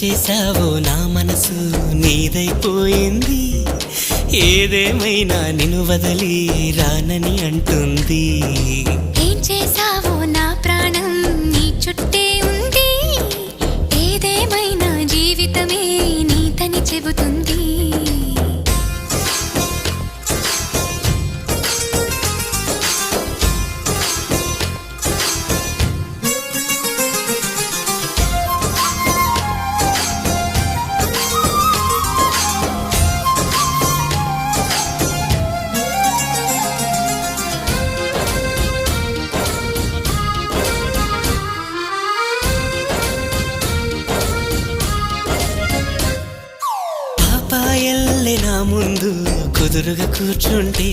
చేసావో నా మనసు నీదైపోయింది, ఏదేమైనా నిన్ను వదిలి రానని అంటుంది. ఏం చేసావో నా ప్రాణం నీ చుట్టే ఉంది, ఏదేమైనా జీవితమే నీతని చెబుతుంది. పాపాయల్లే నా ముందు కుదురుగా కూర్చుంటే